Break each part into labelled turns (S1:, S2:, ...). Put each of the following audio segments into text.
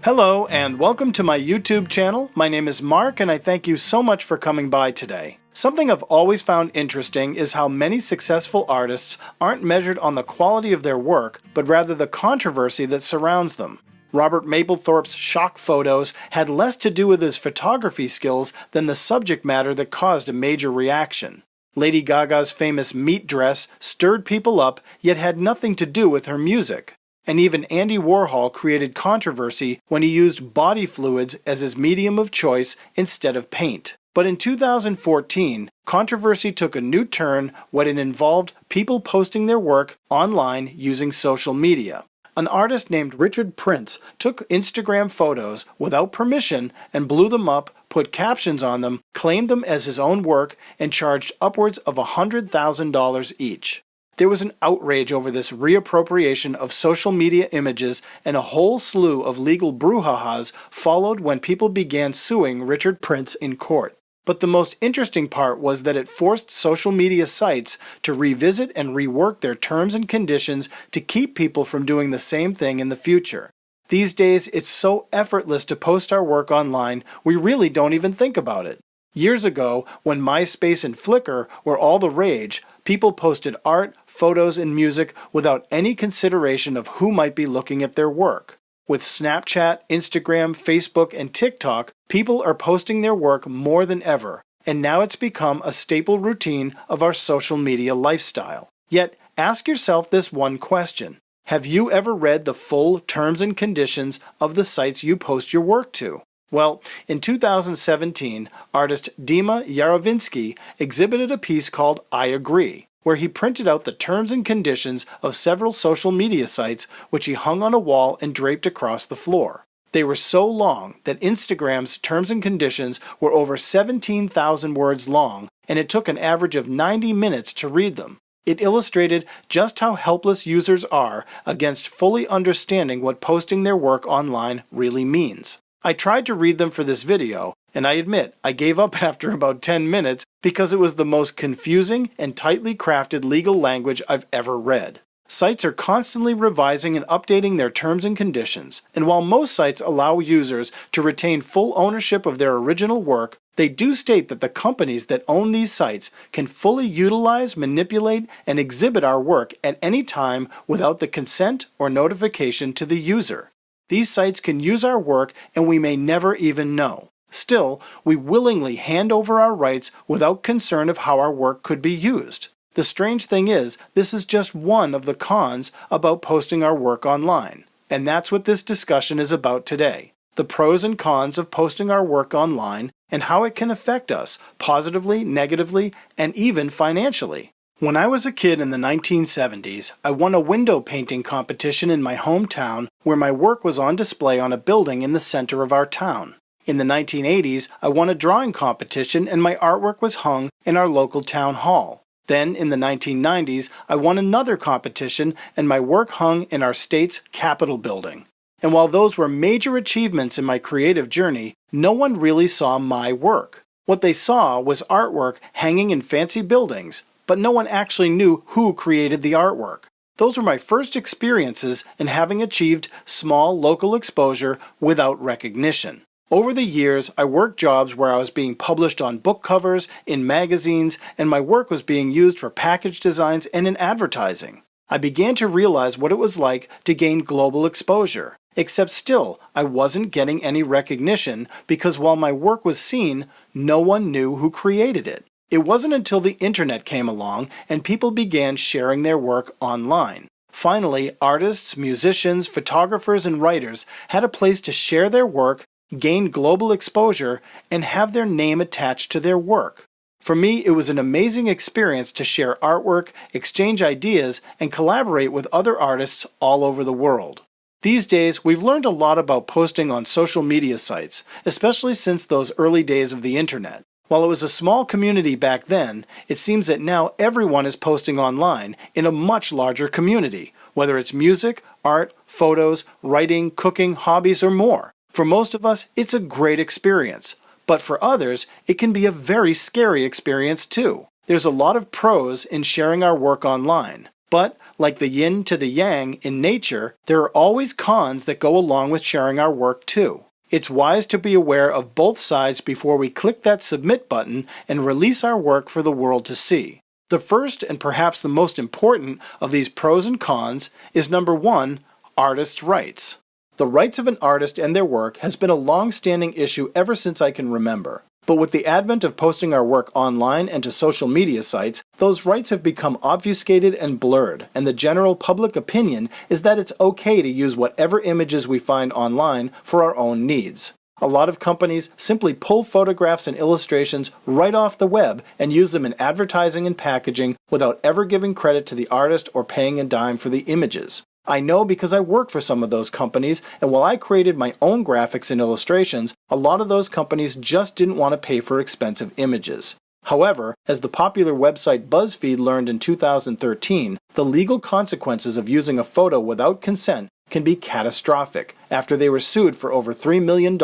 S1: Hello and welcome to my YouTube channel. My name is Mark and I thank you so much for coming by today. Something I've always found interesting is how many successful artists aren't measured on the quality of their work, but rather the controversy that surrounds them. Robert Mapplethorpe's shock photos had less to do with his photography skills than the subject matter that caused a major reaction. Lady Gaga's famous meat dress stirred people up, yet had nothing to do with her music. And even Andy Warhol created controversy when he used body fluids as his medium of choice instead of paint. But in 2014, controversy took a new turn when it involved people posting their work online using social media. An artist named Richard Prince took Instagram photos without permission and blew them up, put captions on them, claimed them as his own work, and charged upwards of $100,000 each. There was an outrage over this reappropriation of social media images, and a whole slew of legal brouhahas followed when people began suing Richard Prince in court. But the most interesting part was that it forced social media sites to revisit and rework their terms and conditions to keep people from doing the same thing in the future. These days, it's so effortless to post our work online, we really don't even think about it. Years ago, when MySpace and Flickr were all the rage, people posted art, photos, and music without any consideration of who might be looking at their work. With Snapchat, Instagram, Facebook, and TikTok, people are posting their work more than ever, and now it's become a staple routine of our social media lifestyle. Yet, ask yourself this one question. Have you ever read the full terms and conditions of the sites you post your work to? Well, in 2017, artist Dima Yarovinsky exhibited a piece called I Agree, where he printed out the terms and conditions of several social media sites which he hung on a wall and draped across the floor. They were so long that Instagram's terms and conditions were over 17,000 words long, and it took an average of 90 minutes to read them. It illustrated just how helpless users are against fully understanding what posting their work online really means. I tried to read them for this video, and I admit I gave up after about 10 minutes because it was the most confusing and tightly crafted legal language I've ever read. Sites are constantly revising and updating their terms and conditions, and while most sites allow users to retain full ownership of their original work, they do state that the companies that own these sites can fully utilize, manipulate, and exhibit our work at any time without the consent or notification to the user. These sites can use our work and we may never even know. Still, we willingly hand over our rights without concern of how our work could be used. The strange thing is, this is just one of the cons about posting our work online. And that's what this discussion is about today. The pros and cons of posting our work online and how it can affect us positively, negatively, and even financially. When I was a kid in the 1970s, I won a window painting competition in my hometown where my work was on display on a building in the center of our town. In the 1980s, I won a drawing competition and my artwork was hung in our local town hall. Then, in the 1990s, I won another competition and my work hung in our state's Capitol building. And while those were major achievements in my creative journey, no one really saw my work. What they saw was artwork hanging in fancy buildings, but no one actually knew who created the artwork. Those were my first experiences in having achieved small local exposure without recognition. Over the years, I worked jobs where I was being published on book covers, in magazines, and my work was being used for package designs and in advertising. I began to realize what it was like to gain global exposure. Except still, I wasn't getting any recognition because while my work was seen, no one knew who created it. It wasn't until the internet came along and people began sharing their work online. Finally, artists, musicians, photographers, and writers had a place to share their work, gain global exposure, and have their name attached to their work. For me, it was an amazing experience to share artwork, exchange ideas, and collaborate with other artists all over the world. These days, we've learned a lot about posting on social media sites, especially since those early days of the internet. While it was a small community back then, it seems that now everyone is posting online in a much larger community, whether it's music, art, photos, writing, cooking, hobbies, or more. For most of us, it's a great experience, but for others, it can be a very scary experience too. There's a lot of pros in sharing our work online, But, like the yin to the yang in nature, there are always cons that go along with sharing our work too. It's wise to be aware of both sides before we click that submit button and release our work for the world to see. The first and perhaps the most important of these pros and cons is number 1, artists' rights. The rights of an artist and their work has been a long-standing issue ever since I can remember. But with the advent of posting our work online and to social media sites, those rights have become obfuscated and blurred, and the general public opinion is that it's okay to use whatever images we find online for our own needs. A lot of companies simply pull photographs and illustrations right off the web and use them in advertising and packaging without ever giving credit to the artist or paying a dime for the images. I know because I work for some of those companies, and while I created my own graphics and illustrations, a lot of those companies just didn't want to pay for expensive images. However, as the popular website BuzzFeed learned in 2013, the legal consequences of using a photo without consent can be catastrophic after they were sued for over $3 million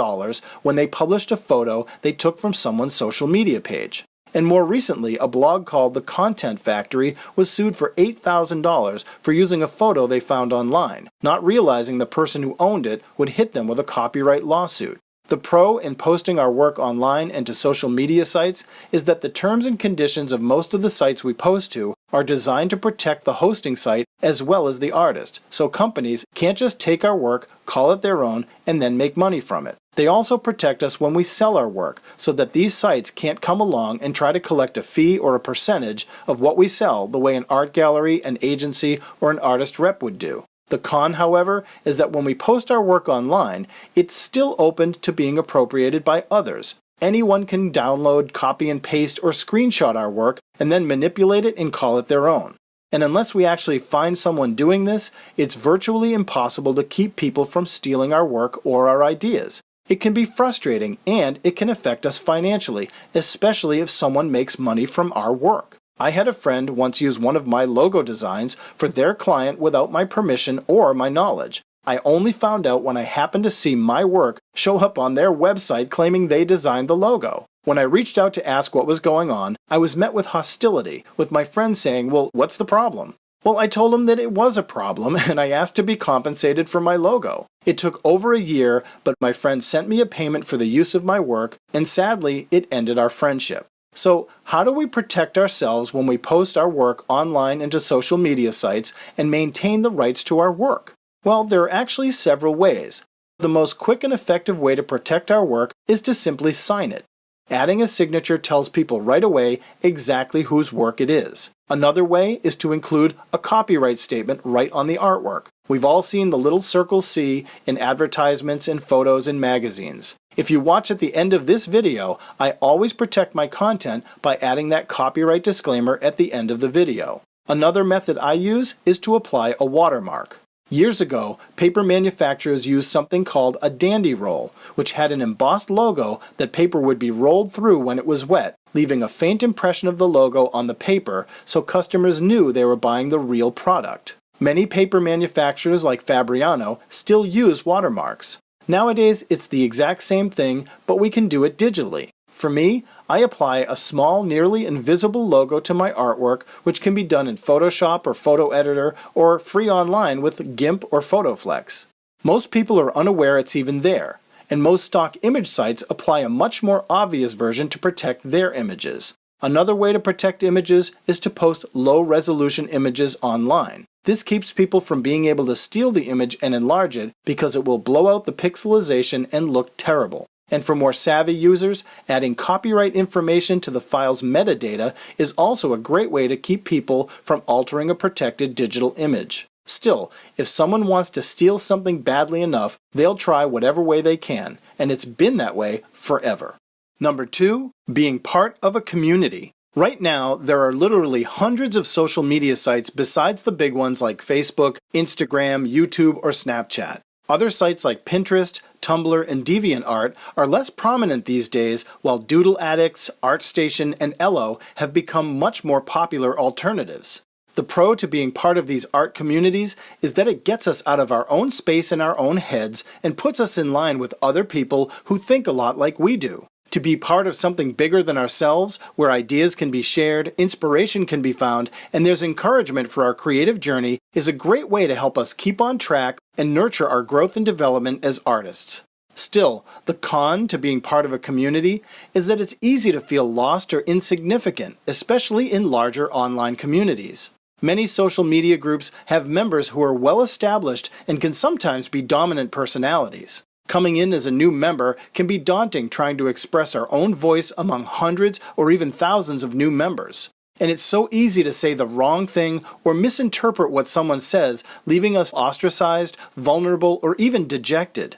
S1: when they published a photo they took from someone's social media page. And more recently, a blog called The Content Factory was sued for $8,000 for using a photo they found online, not realizing the person who owned it would hit them with a copyright lawsuit. The pro in posting our work online and to social media sites is that the terms and conditions of most of the sites we post to are designed to protect the hosting site as well as the artist, so companies can't just take our work, call it their own, and then make money from it. They also protect us when we sell our work, so that these sites can't come along and try to collect a fee or a percentage of what we sell the way an art gallery, an agency, or an artist rep would do. The con, however, is that when we post our work online, it's still open to being appropriated by others. Anyone can download, copy and paste, or screenshot our work and then manipulate it and call it their own. And unless we actually find someone doing this, it's virtually impossible to keep people from stealing our work or our ideas. It can be frustrating, and it can affect us financially, especially if someone makes money from our work. I had a friend once use one of my logo designs for their client without my permission or my knowledge. I only found out when I happened to see my work show up on their website claiming they designed the logo. When I reached out to ask what was going on, I was met with hostility, with my friend saying, "Well, what's the problem?" Well, I told him that it was a problem, and I asked to be compensated for my logo. It took over a year, but my friend sent me a payment for the use of my work, and sadly, it ended our friendship. So, how do we protect ourselves when we post our work online into social media sites and maintain the rights to our work? Well, there are actually several ways. The most quick and effective way to protect our work is to simply sign it. Adding a signature tells people right away exactly whose work it is. Another way is to include a copyright statement right on the artwork. We've all seen the little circle C in advertisements and photos in magazines. If you watch at the end of this video, I always protect my content by adding that copyright disclaimer at the end of the video. Another method I use is to apply a watermark. Years ago, paper manufacturers used something called a dandy roll, which had an embossed logo that paper would be rolled through when it was wet, leaving a faint impression of the logo on the paper so customers knew they were buying the real product. Many paper manufacturers like Fabriano still use watermarks. Nowadays, it's the exact same thing, but we can do it digitally. For me, I apply a small, nearly invisible logo to my artwork, which can be done in Photoshop or Photo Editor or free online with GIMP or PhotoFlex. Most people are unaware it's even there, and most stock image sites apply a much more obvious version to protect their images. Another way to protect images is to post low-resolution images online. This keeps people from being able to steal the image and enlarge it because it will blow out the pixelization and look terrible. And for more savvy users, adding copyright information to the file's metadata is also a great way to keep people from altering a protected digital image. Still, if someone wants to steal something badly enough, they'll try whatever way they can, and it's been that way forever. Number 2, being part of a community. Right now, there are literally hundreds of social media sites besides the big ones like Facebook, Instagram, YouTube, or Snapchat. Other sites like Pinterest, Tumblr, and DeviantArt are less prominent these days, while Doodle Addicts, ArtStation, and Ello have become much more popular alternatives. The pro to being part of these art communities is that it gets us out of our own space in our own heads and puts us in line with other people who think a lot like we do. To be part of something bigger than ourselves, where ideas can be shared, inspiration can be found, and there's encouragement for our creative journey, is a great way to help us keep on track and nurture our growth and development as artists. Still, the con to being part of a community is that it's easy to feel lost or insignificant, especially in larger online communities. Many social media groups have members who are well established and can sometimes be dominant personalities. Coming in as a new member can be daunting, trying to express our own voice among hundreds or even thousands of new members. And it's so easy to say the wrong thing or misinterpret what someone says, leaving us ostracized, vulnerable, or even dejected.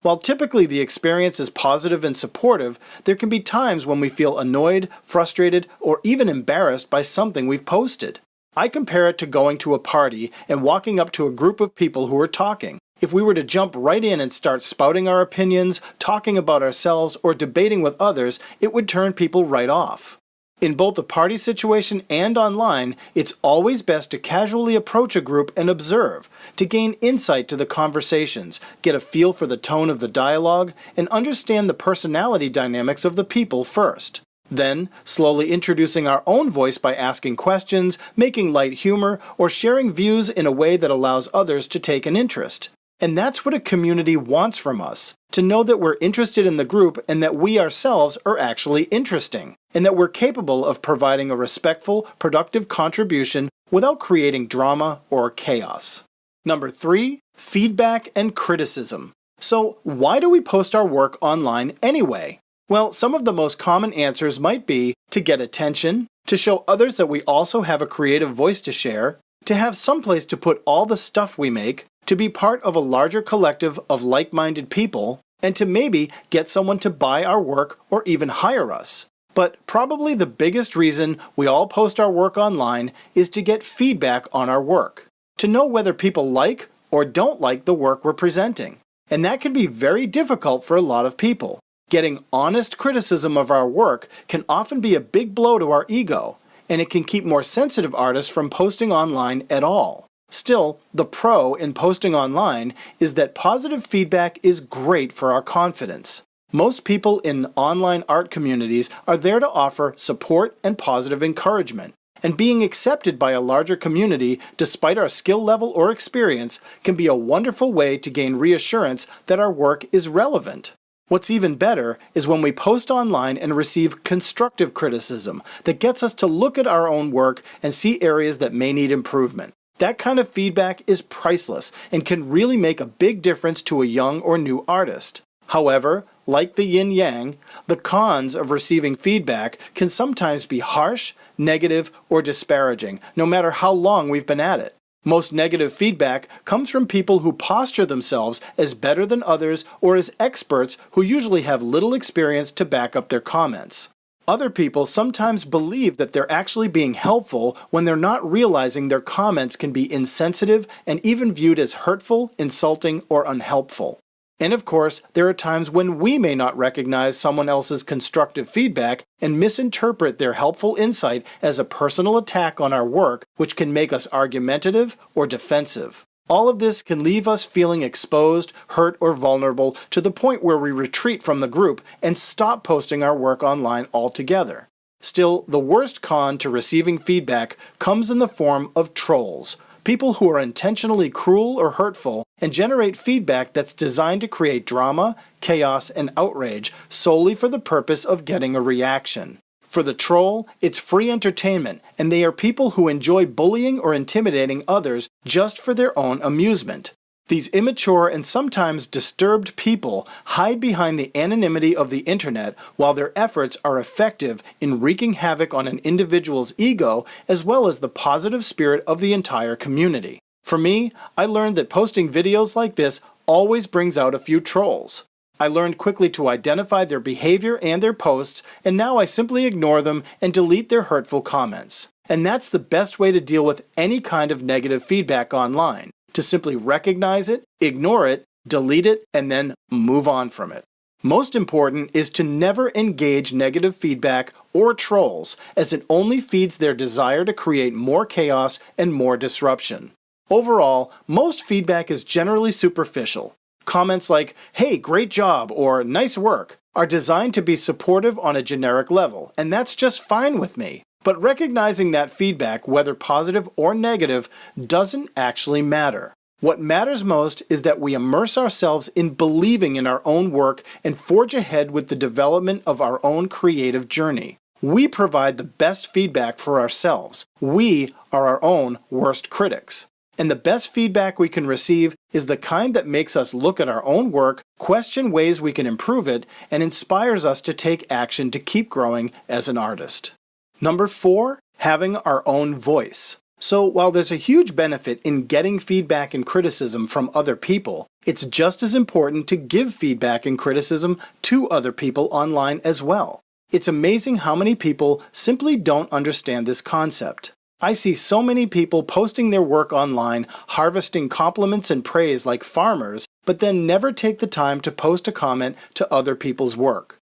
S1: While typically the experience is positive and supportive, there can be times when we feel annoyed, frustrated, or even embarrassed by something we've posted. I compare it to going to a party and walking up to a group of people who are talking. If we were to jump right in and start spouting our opinions, talking about ourselves, or debating with others, it would turn people right off. In both a party situation and online, it's always best to casually approach a group and observe, to gain insight to the conversations, get a feel for the tone of the dialogue, and understand the personality dynamics of the people first. Then, slowly introducing our own voice by asking questions, making light humor, or sharing views in a way that allows others to take an interest. And that's what a community wants from us, to know that we're interested in the group and that we ourselves are actually interesting, and that we're capable of providing a respectful, productive contribution without creating drama or chaos. Number 3, feedback and criticism. So, why do we post our work online anyway? Well, some of the most common answers might be to get attention, to show others that we also have a creative voice to share, to have someplace to put all the stuff we make, to be part of a larger collective of like-minded people, and to maybe get someone to buy our work or even hire us. But probably the biggest reason we all post our work online is to get feedback on our work, to know whether people like or don't like the work we're presenting. And that can be very difficult for a lot of people. Getting honest criticism of our work can often be a big blow to our ego, and it can keep more sensitive artists from posting online at all. Still, the pro in posting online is that positive feedback is great for our confidence. Most people in online art communities are there to offer support and positive encouragement, and being accepted by a larger community, despite our skill level or experience, can be a wonderful way to gain reassurance that our work is relevant. What's even better is when we post online and receive constructive criticism that gets us to look at our own work and see areas that may need improvement. That kind of feedback is priceless and can really make a big difference to a young or new artist. However, like the yin-yang, the cons of receiving feedback can sometimes be harsh, negative, or disparaging, no matter how long we've been at it. Most negative feedback comes from people who posture themselves as better than others or as experts who usually have little experience to back up their comments. Other people sometimes believe that they're actually being helpful when they're not realizing their comments can be insensitive and even viewed as hurtful, insulting, or unhelpful. And of course, there are times when we may not recognize someone else's constructive feedback and misinterpret their helpful insight as a personal attack on our work, which can make us argumentative or defensive. All of this can leave us feeling exposed, hurt, or vulnerable to the point where we retreat from the group and stop posting our work online altogether. Still, the worst con to receiving feedback comes in the form of trolls, people who are intentionally cruel or hurtful and generate feedback that's designed to create drama, chaos, and outrage solely for the purpose of getting a reaction. For the troll, it's free entertainment, and they are people who enjoy bullying or intimidating others just for their own amusement. These immature and sometimes disturbed people hide behind the anonymity of the internet while their efforts are effective in wreaking havoc on an individual's ego as well as the positive spirit of the entire community. For me, I learned that posting videos like this always brings out a few trolls. I learned quickly to identify their behavior and their posts, and now I simply ignore them and delete their hurtful comments. And that's the best way to deal with any kind of negative feedback online, to simply recognize it, ignore it, delete it, and then move on from it. Most important is to never engage negative feedback or trolls, as it only feeds their desire to create more chaos and more disruption. Overall, most feedback is generally superficial. Comments like, "Hey, great job," or "Nice work," are designed to be supportive on a generic level, and that's just fine with me. But recognizing that feedback, whether positive or negative, doesn't actually matter. What matters most is that we immerse ourselves in believing in our own work and forge ahead with the development of our own creative journey. We provide the best feedback for ourselves. We are our own worst critics. And the best feedback we can receive is the kind that makes us look at our own work, question ways we can improve it, and inspires us to take action to keep growing as an artist. Number 4, having our own voice. So while there's a huge benefit in getting feedback and criticism from other people, it's just as important to give feedback and criticism to other people online as well. It's amazing how many people simply don't understand this concept. I see so many people posting their work online, harvesting compliments and praise like farmers, but then never take the time to post a comment to other people's work.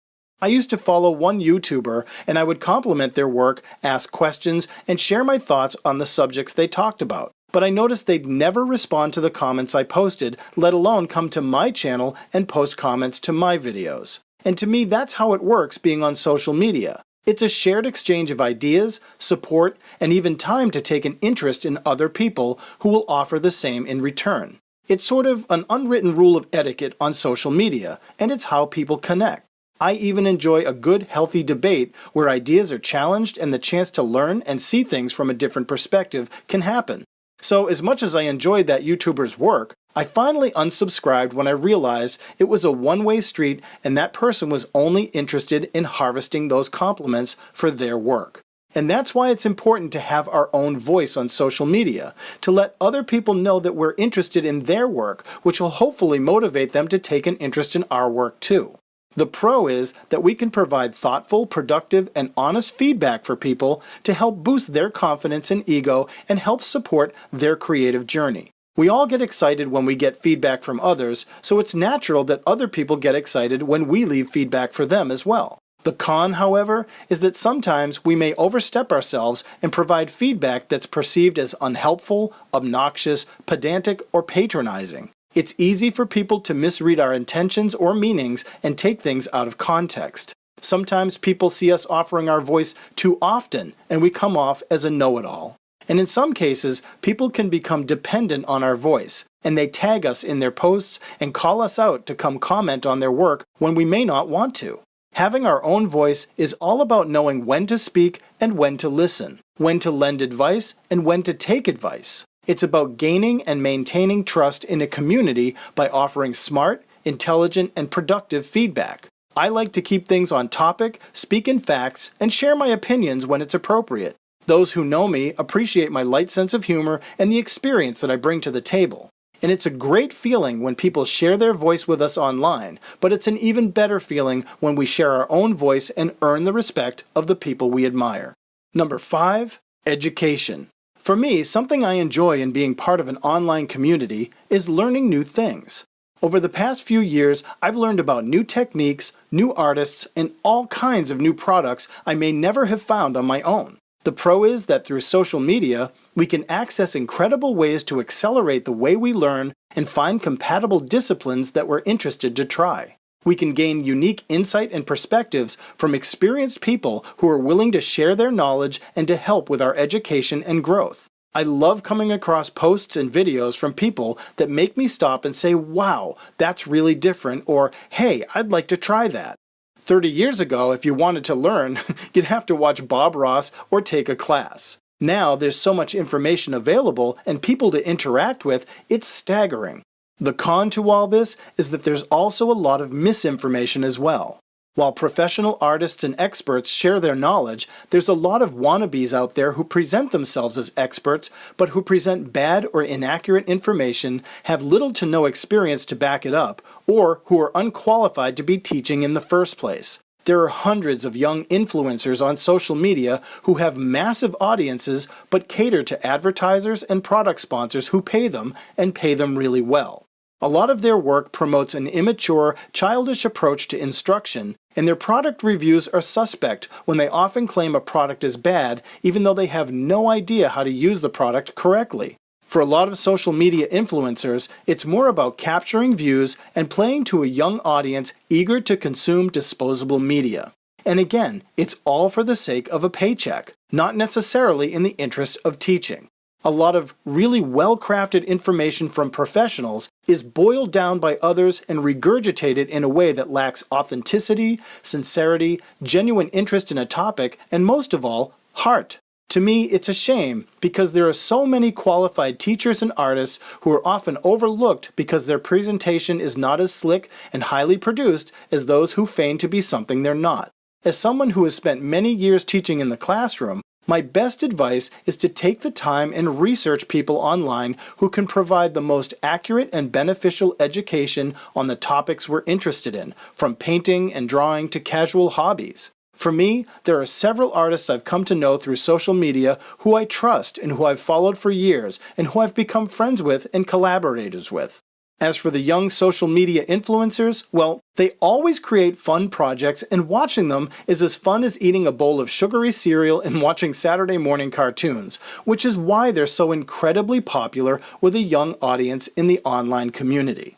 S1: I used to follow one YouTuber, and I would compliment their work, ask questions, and share my thoughts on the subjects they talked about. But I noticed they'd never respond to the comments I posted, let alone come to my channel and post comments to my videos. And to me, that's how it works being on social media. It's a shared exchange of ideas, support, and even time to take an interest in other people who will offer the same in return. It's sort of an unwritten rule of etiquette on social media, and it's how people connect. I even enjoy a good, healthy debate where ideas are challenged and the chance to learn and see things from a different perspective can happen. So as much as I enjoyed that YouTuber's work, I finally unsubscribed when I realized it was a one-way street and that person was only interested in harvesting those compliments for their work. And that's why it's important to have our own voice on social media, to let other people know that we're interested in their work, which will hopefully motivate them to take an interest in our work too. The pro is that we can provide thoughtful, productive, and honest feedback for people to help boost their confidence and ego and help support their creative journey. We all get excited when we get feedback from others, so it's natural that other people get excited when we leave feedback for them as well. The con, however, is that sometimes we may overstep ourselves and provide feedback that's perceived as unhelpful, obnoxious, pedantic, or patronizing. It's easy for people to misread our intentions or meanings and take things out of context. Sometimes people see us offering our voice too often, and we come off as a know-it-all. And in some cases, people can become dependent on our voice, and they tag us in their posts and call us out to come comment on their work when we may not want to. Having our own voice is all about knowing when to speak and when to listen, when to lend advice and when to take advice. It's about gaining and maintaining trust in a community by offering smart, intelligent, and productive feedback. I like to keep things on topic, speak in facts, and share my opinions when it's appropriate. Those who know me appreciate my light sense of humor and the experience that I bring to the table. And it's a great feeling when people share their voice with us online, but it's an even better feeling when we share our own voice and earn the respect of the people we admire. Number 5, education. For me, something I enjoy in being part of an online community is learning new things. Over the past few years, I've learned about new techniques, new artists, and all kinds of new products I may never have found on my own. The pro is that through social media, we can access incredible ways to accelerate the way we learn and find compatible disciplines that we're interested to try. We can gain unique insight and perspectives from experienced people who are willing to share their knowledge and to help with our education and growth. I love coming across posts and videos from people that make me stop and say, "Wow, that's really different," or "Hey, I'd like to try that." 30 years ago, if you wanted to learn, you'd have to watch Bob Ross or take a class. Now there's so much information available and people to interact with, it's staggering. The con to all this is that there's also a lot of misinformation as well. While professional artists and experts share their knowledge, there's a lot of wannabes out there who present themselves as experts, but who present bad or inaccurate information, have little to no experience to back it up, or who are unqualified to be teaching in the first place. There are hundreds of young influencers on social media who have massive audiences but cater to advertisers and product sponsors who pay them, and pay them really well. A lot of their work promotes an immature, childish approach to instruction, and their product reviews are suspect when they often claim a product is bad even though they have no idea how to use the product correctly. For a lot of social media influencers, it's more about capturing views and playing to a young audience eager to consume disposable media. And again, it's all for the sake of a paycheck, not necessarily in the interest of teaching. A lot of really well-crafted information from professionals is boiled down by others and regurgitated in a way that lacks authenticity, sincerity, genuine interest in a topic, and most of all, heart. To me, it's a shame because there are so many qualified teachers and artists who are often overlooked because their presentation is not as slick and highly produced as those who feign to be something they're not. As someone who has spent many years teaching in the classroom, my best advice is to take the time and research people online who can provide the most accurate and beneficial education on the topics we're interested in, from painting and drawing to casual hobbies. For me, there are several artists I've come to know through social media who I trust and who I've followed for years and who I've become friends with and collaborators with. As for the young social media influencers, well, they always create fun projects and watching them is as fun as eating a bowl of sugary cereal and watching Saturday morning cartoons, which is why they're so incredibly popular with a young audience in the online community.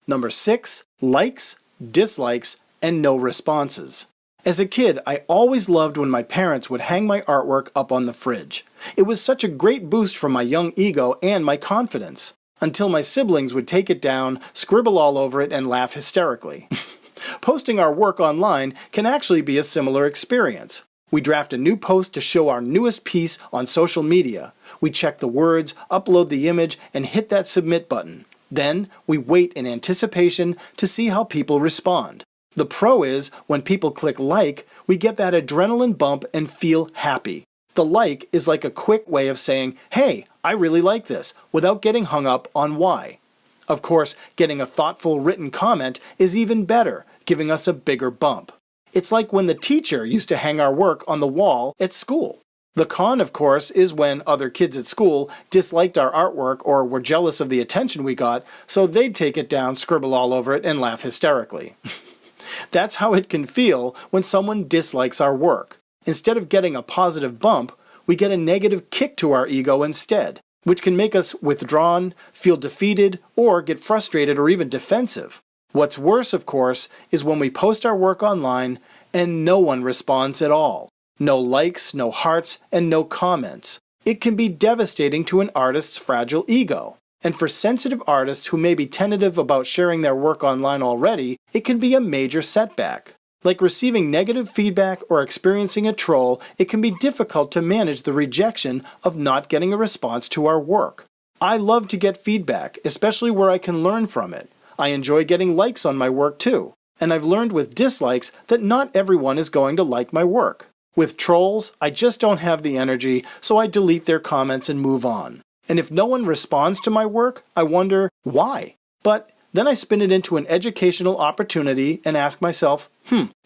S1: Number 6, likes, dislikes, and no responses. As a kid, I always loved when my parents would hang my artwork up on the fridge. It was such a great boost for my young ego and my confidence. Until my siblings would take it down, scribble all over it, and laugh hysterically. Posting our work online can actually be a similar experience. We draft a new post to show our newest piece on social media. We check the words, upload the image, and hit that submit button. Then, we wait in anticipation to see how people respond. The pro is, when people click like, we get that adrenaline bump and feel happy. The like is like a quick way of saying, hey, I really like this, without getting hung up on why. Of course, getting a thoughtful written comment is even better, giving us a bigger bump. It's like when the teacher used to hang our work on the wall at school. The con, of course, is when other kids at school disliked our artwork or were jealous of the attention we got, so they'd take it down, scribble all over it, and laugh hysterically. That's how it can feel when someone dislikes our work. Instead of getting a positive bump, we get a negative kick to our ego instead, which can make us withdrawn, feel defeated, or get frustrated or even defensive. What's worse, of course, is when we post our work online and no one responds at all. No likes, no hearts, and no comments. It can be devastating to an artist's fragile ego. And for sensitive artists who may be tentative about sharing their work online already, it can be a major setback. Like receiving negative feedback or experiencing a troll, it can be difficult to manage the rejection of not getting a response to our work. I love to get feedback, especially where I can learn from it. I enjoy getting likes on my work too. And I've learned with dislikes that not everyone is going to like my work. With trolls, I just don't have the energy, so I delete their comments and move on. And if no one responds to my work, I wonder why. But then I spin it into an educational opportunity and ask myself,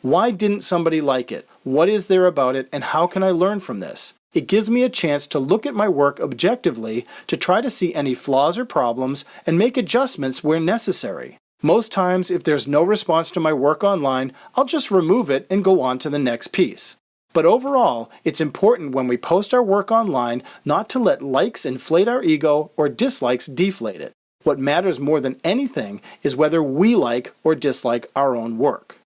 S1: why didn't somebody like it? What is there about it, and how can I learn from this? It gives me a chance to look at my work objectively to try to see any flaws or problems and make adjustments where necessary. Most times, if there's no response to my work online, I'll just remove it and go on to the next piece. But overall, it's important when we post our work online not to let likes inflate our ego or dislikes deflate it. What matters more than anything is whether we like or dislike our own work.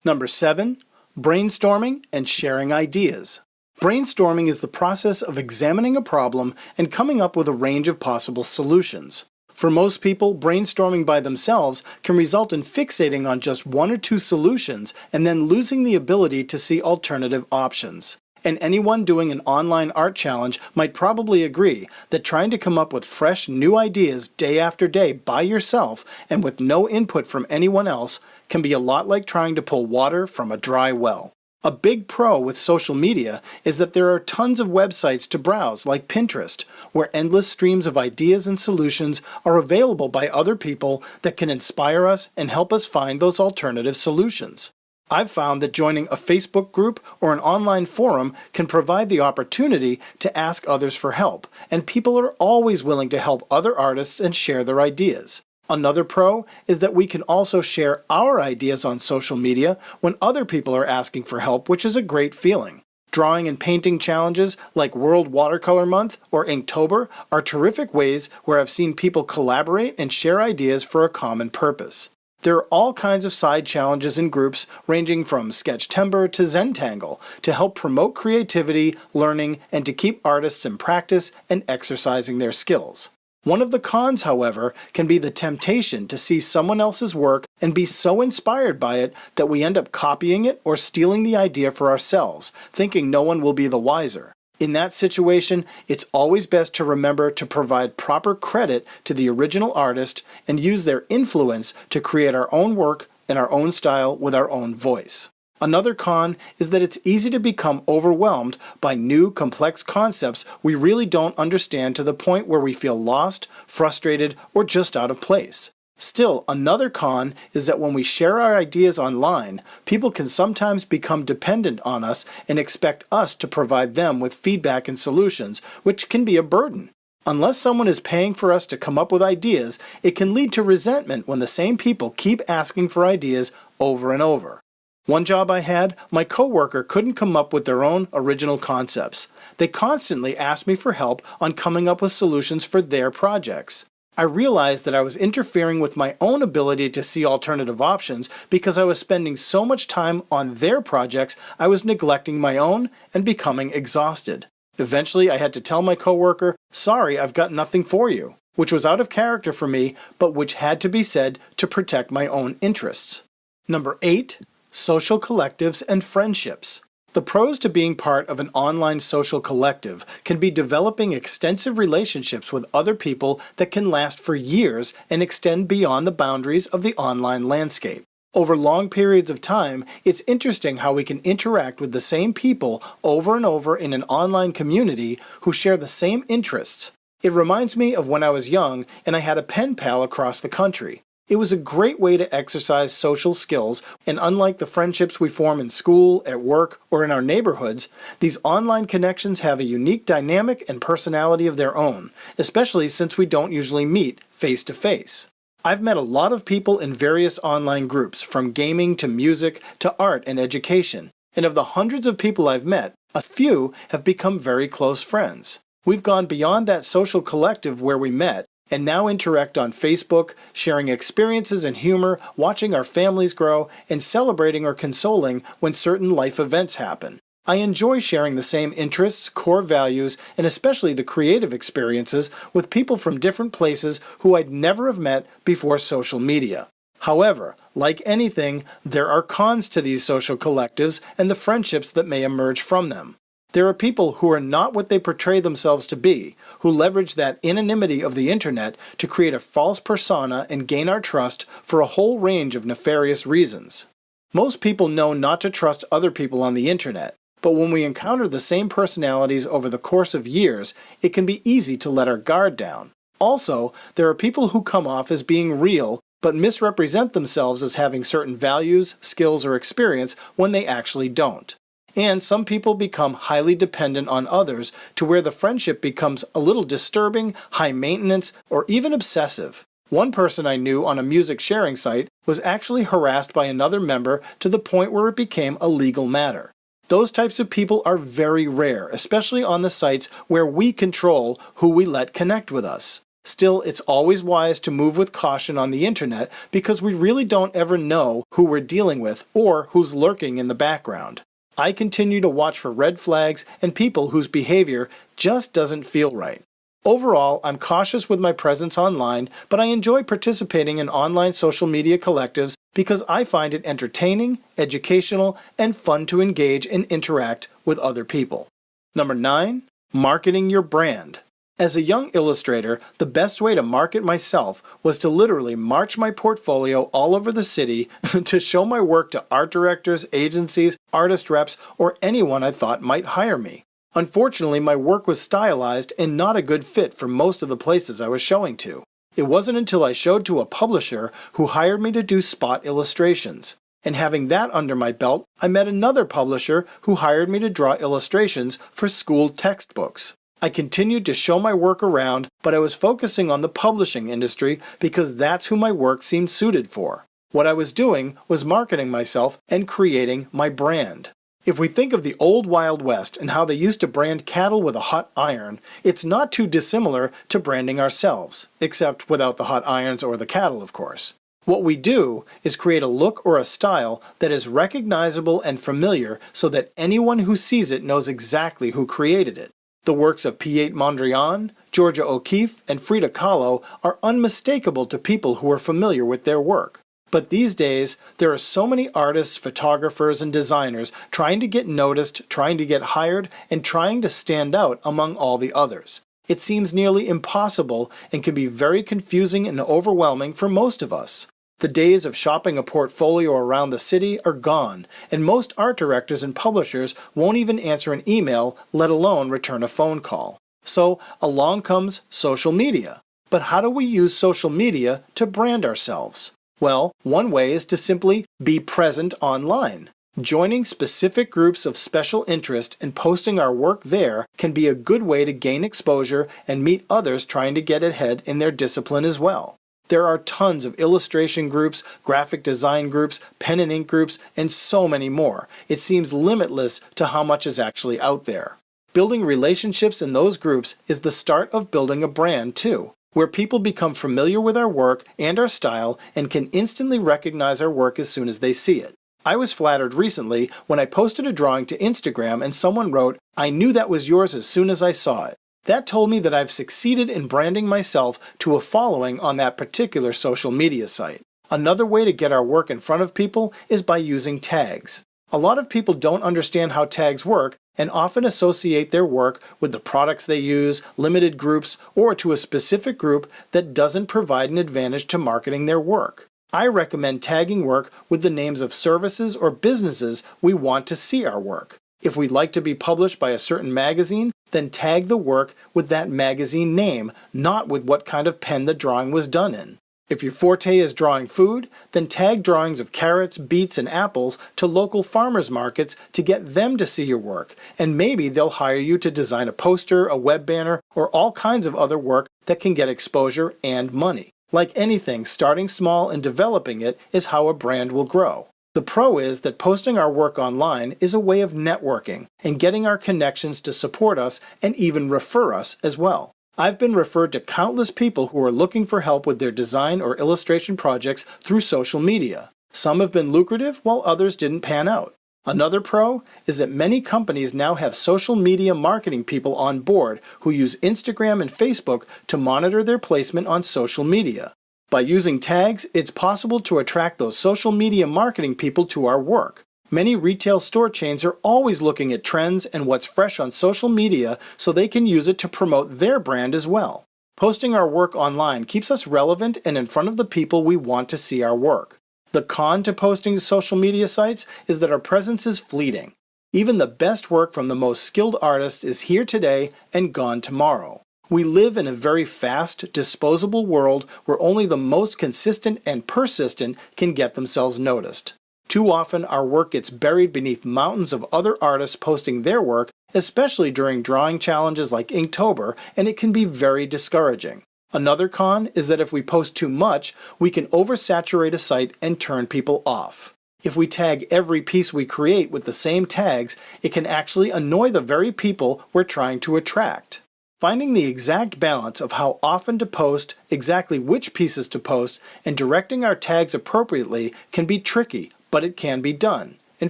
S1: Number 7, brainstorming and sharing ideas. Brainstorming is the process of examining a problem and coming up with a range of possible solutions. For most people, brainstorming by themselves can result in fixating on just one or two solutions and then losing the ability to see alternative options. And anyone doing an online art challenge might probably agree that trying to come up with fresh, new ideas day after day by yourself and with no input from anyone else can be a lot like trying to pull water from a dry well. A big pro with social media is that there are tons of websites to browse, like Pinterest, where endless streams of ideas and solutions are available by other people that can inspire us and help us find those alternative solutions. I've found that joining a Facebook group or an online forum can provide the opportunity to ask others for help, and people are always willing to help other artists and share their ideas. Another pro is that we can also share our ideas on social media when other people are asking for help, which is a great feeling. Drawing and painting challenges like World Watercolor Month or Inktober are terrific ways where I've seen people collaborate and share ideas for a common purpose. There are all kinds of side challenges in groups ranging from Sketchtember to Zentangle to help promote creativity, learning, and to keep artists in practice and exercising their skills. One of the cons, however, can be the temptation to see someone else's work and be so inspired by it that we end up copying it or stealing the idea for ourselves, thinking no one will be the wiser. In that situation, it's always best to remember to provide proper credit to the original artist and use their influence to create our own work in our own style with our own voice. Another con is that it's easy to become overwhelmed by new, complex concepts we really don't understand to the point where we feel lost, frustrated, or just out of place. Still, another con is that when we share our ideas online, people can sometimes become dependent on us and expect us to provide them with feedback and solutions, which can be a burden. Unless someone is paying for us to come up with ideas, it can lead to resentment when the same people keep asking for ideas over and over. One job I had, my coworker couldn't come up with their own original concepts. They constantly asked me for help on coming up with solutions for their projects. I realized that I was interfering with my own ability to see alternative options because I was spending so much time on their projects I was neglecting my own and becoming exhausted. Eventually I had to tell my coworker, "Sorry, I've got nothing for you," which was out of character for me, but which had to be said to protect my own interests. Number 8. Social collectives and friendships. The pros to being part of an online social collective can be developing extensive relationships with other people that can last for years and extend beyond the boundaries of the online landscape. Over long periods of time, it's interesting how we can interact with the same people over and over in an online community who share the same interests. It reminds me of when I was young and I had a pen pal across the country. It was a great way to exercise social skills, and unlike the friendships we form in school, at work, or in our neighborhoods, these online connections have a unique dynamic and personality of their own, especially since we don't usually meet face to face. I've met a lot of people in various online groups, from gaming to music to art and education, and of the hundreds of people I've met, a few have become very close friends. We've gone beyond that social collective where we met, and now interact on Facebook, sharing experiences and humor, watching our families grow, and celebrating or consoling when certain life events happen. I enjoy sharing the same interests, core values, and especially the creative experiences with people from different places who I'd never have met before social media. However, like anything, there are cons to these social collectives and the friendships that may emerge from them. There are people who are not what they portray themselves to be, who leverage that anonymity of the internet to create a false persona and gain our trust for a whole range of nefarious reasons. Most people know not to trust other people on the internet, but when we encounter the same personalities over the course of years, it can be easy to let our guard down. Also, there are people who come off as being real, but misrepresent themselves as having certain values, skills, or experience when they actually don't. And some people become highly dependent on others to where the friendship becomes a little disturbing, high maintenance, or even obsessive. One person I knew on a music sharing site was actually harassed by another member to the point where it became a legal matter. Those types of people are very rare, especially on the sites where we control who we let connect with us. Still, it's always wise to move with caution on the internet because we really don't ever know who we're dealing with or who's lurking in the background. I continue to watch for red flags and people whose behavior just doesn't feel right. Overall, I'm cautious with my presence online, but I enjoy participating in online social media collectives because I find it entertaining, educational, and fun to engage and interact with other people. Number 9. Marketing your brand. As a young illustrator, the best way to market myself was to literally march my portfolio all over the city to show my work to art directors, agencies, artist reps, or anyone I thought might hire me. Unfortunately, my work was stylized and not a good fit for most of the places I was showing to. It wasn't until I showed to a publisher who hired me to do spot illustrations. And having that under my belt, I met another publisher who hired me to draw illustrations for school textbooks. I continued to show my work around, but I was focusing on the publishing industry because that's who my work seemed suited for. What I was doing was marketing myself and creating my brand. If we think of the old Wild West and how they used to brand cattle with a hot iron, it's not too dissimilar to branding ourselves, except without the hot irons or the cattle, of course. What we do is create a look or a style that is recognizable and familiar so that anyone who sees it knows exactly who created it. The works of Piet Mondrian, Georgia O'Keeffe, and Frida Kahlo are unmistakable to people who are familiar with their work. But these days, there are so many artists, photographers, and designers trying to get noticed, trying to get hired, and trying to stand out among all the others. It seems nearly impossible and can be very confusing and overwhelming for most of us. The days of shopping a portfolio around the city are gone, and most art directors and publishers won't even answer an email, let alone return a phone call. So along comes social media. But how do we use social media to brand ourselves? Well, one way is to simply be present online. Joining specific groups of special interest and posting our work there can be a good way to gain exposure and meet others trying to get ahead in their discipline as well. There are tons of illustration groups, graphic design groups, pen and ink groups, and so many more. It seems limitless to how much is actually out there. Building relationships in those groups is the start of building a brand too, where people become familiar with our work and our style and can instantly recognize our work as soon as they see it. I was flattered recently when I posted a drawing to Instagram and someone wrote, "I knew that was yours as soon as I saw it." That told me that I've succeeded in branding myself to a following on that particular social media site. Another way to get our work in front of people is by using tags. A lot of people don't understand how tags work and often associate their work with the products they use, limited groups, or to a specific group that doesn't provide an advantage to marketing their work. I recommend tagging work with the names of services or businesses we want to see our work. If we'd like to be published by a certain magazine, then tag the work with that magazine name, not with what kind of pen the drawing was done in. If your forte is drawing food, then tag drawings of carrots, beets, and apples to local farmers markets to get them to see your work, and maybe they'll hire you to design a poster, a web banner, or all kinds of other work that can get exposure and money. Like anything, starting small and developing it is how a brand will grow. The pro is that posting our work online is a way of networking and getting our connections to support us and even refer us as well. I've been referred to countless people who are looking for help with their design or illustration projects through social media. Some have been lucrative while others didn't pan out. Another pro is that many companies now have social media marketing people on board who use Instagram and Facebook to monitor their placement on social media. By using tags, it's possible to attract those social media marketing people to our work. Many retail store chains are always looking at trends and what's fresh on social media so they can use it to promote their brand as well. Posting our work online keeps us relevant and in front of the people we want to see our work. The con to posting to social media sites is that our presence is fleeting. Even the best work from the most skilled artists is here today and gone tomorrow. We live in a very fast, disposable world where only the most consistent and persistent can get themselves noticed. Too often, our work gets buried beneath mountains of other artists posting their work, especially during drawing challenges like Inktober, and it can be very discouraging. Another con is that if we post too much, we can oversaturate a site and turn people off. If we tag every piece we create with the same tags, it can actually annoy the very people we're trying to attract. Finding the exact balance of how often to post, exactly which pieces to post, and directing our tags appropriately can be tricky, but it can be done. In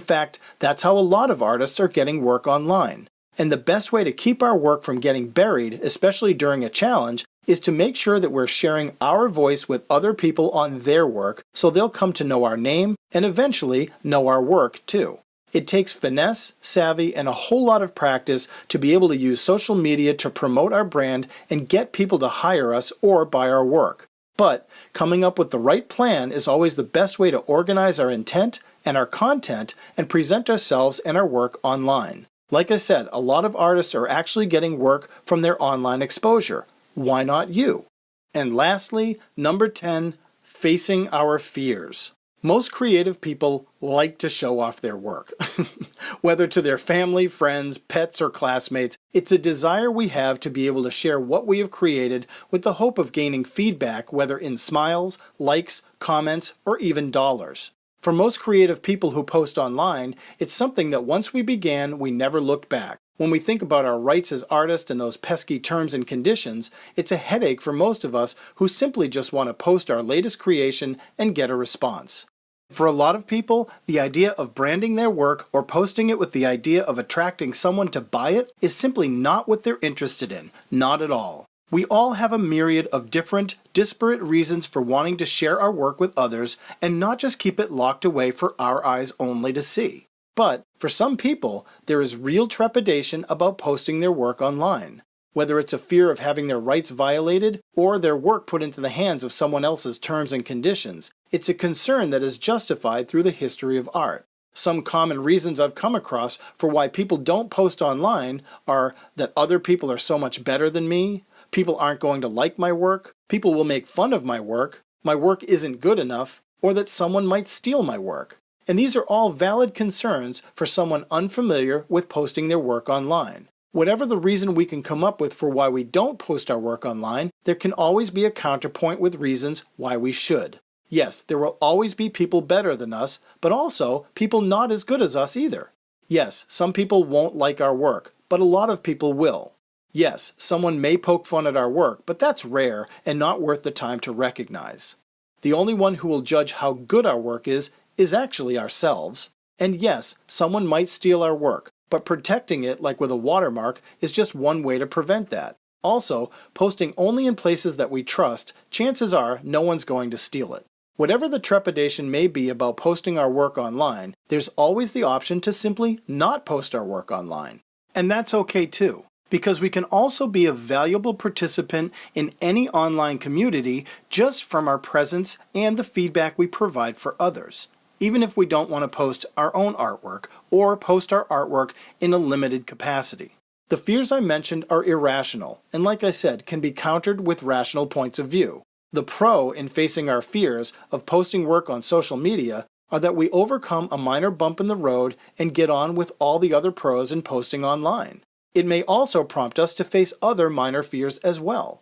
S1: fact, that's how a lot of artists are getting work online. And the best way to keep our work from getting buried, especially during a challenge, is to make sure that we're sharing our voice with other people on their work so they'll come to know our name and eventually know our work too. It takes finesse, savvy, and a whole lot of practice to be able to use social media to promote our brand and get people to hire us or buy our work. But coming up with the right plan is always the best way to organize our intent and our content and present ourselves and our work online. Like I said, a lot of artists are actually getting work from their online exposure. Why not you? And lastly, number 10, facing our fears. Most creative people like to show off their work. Whether to their family, friends, pets, or classmates, it's a desire we have to be able to share what we have created with the hope of gaining feedback, whether in smiles, likes, comments, or even dollars. For most creative people who post online, it's something that once we began, we never looked back. When we think about our rights as artists and those pesky terms and conditions, it's a headache for most of us who simply just want to post our latest creation and get a response. For a lot of people, the idea of branding their work or posting it with the idea of attracting someone to buy it is simply not what they're interested in, not at all. We all have a myriad of different, disparate reasons for wanting to share our work with others and not just keep it locked away for our eyes only to see. But for some people, there is real trepidation about posting their work online. Whether it's a fear of having their rights violated or their work put into the hands of someone else's terms and conditions, it's a concern that is justified through the history of art. Some common reasons I've come across for why people don't post online are that other people are so much better than me, people aren't going to like my work, people will make fun of my work isn't good enough, or that someone might steal my work. And these are all valid concerns for someone unfamiliar with posting their work online. Whatever the reason we can come up with for why we don't post our work online, there can always be a counterpoint with reasons why we should. Yes, there will always be people better than us, but also people not as good as us either. Yes, some people won't like our work, but a lot of people will. Yes, someone may poke fun at our work, but that's rare and not worth the time to recognize. The only one who will judge how good our work is actually ourselves. And yes, someone might steal our work, but protecting it, like with a watermark, is just one way to prevent that. Also, posting only in places that we trust, chances are no one's going to steal it. Whatever the trepidation may be about posting our work online, there's always the option to simply not post our work online. And that's okay too, because we can also be a valuable participant in any online community just from our presence and the feedback we provide for others, even if we don't want to post our own artwork or post our artwork in a limited capacity. The fears I mentioned are irrational, and like I said, can be countered with rational points of view. The pro in facing our fears of posting work on social media are that we overcome a minor bump in the road and get on with all the other pros in posting online. It may also prompt us to face other minor fears as well.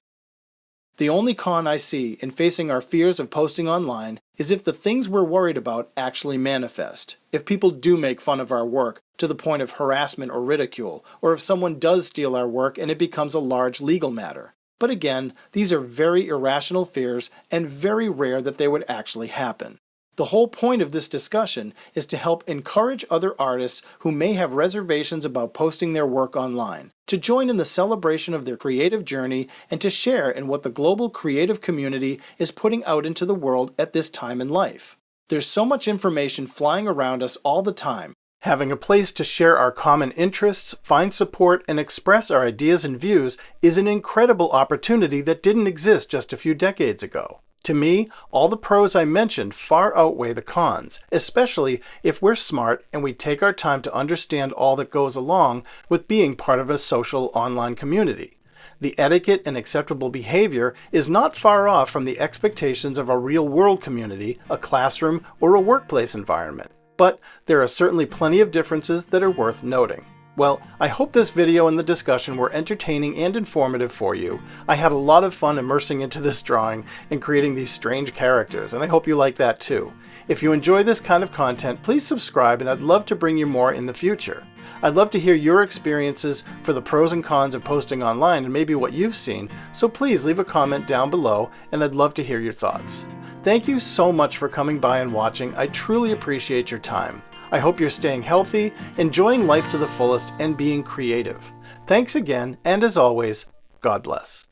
S1: The only con I see in facing our fears of posting online is if the things we're worried about actually manifest. If people do make fun of our work to the point of harassment or ridicule, or if someone does steal our work and it becomes a large legal matter. But again, these are very irrational fears and very rare that they would actually happen. The whole point of this discussion is to help encourage other artists who may have reservations about posting their work online, to join in the celebration of their creative journey and to share in what the global creative community is putting out into the world at this time in life. There's so much information flying around us all the time. Having a place to share our common interests, find support, and express our ideas and views is an incredible opportunity that didn't exist just a few decades ago. To me, all the pros I mentioned far outweigh the cons, especially if we're smart and we take our time to understand all that goes along with being part of a social online community. The etiquette and acceptable behavior is not far off from the expectations of a real-world community, a classroom, or a workplace environment. But there are certainly plenty of differences that are worth noting. Well, I hope this video and the discussion were entertaining and informative for you. I had a lot of fun immersing into this drawing and creating these strange characters, and I hope you like that too. If you enjoy this kind of content, please subscribe, and I'd love to bring you more in the future. I'd love to hear your experiences for the pros and cons of posting online and maybe what you've seen, so please leave a comment down below, and I'd love to hear your thoughts. Thank you so much for coming by and watching. I truly appreciate your time. I hope you're staying healthy, enjoying life to the fullest, and being creative. Thanks again, and as always, God bless.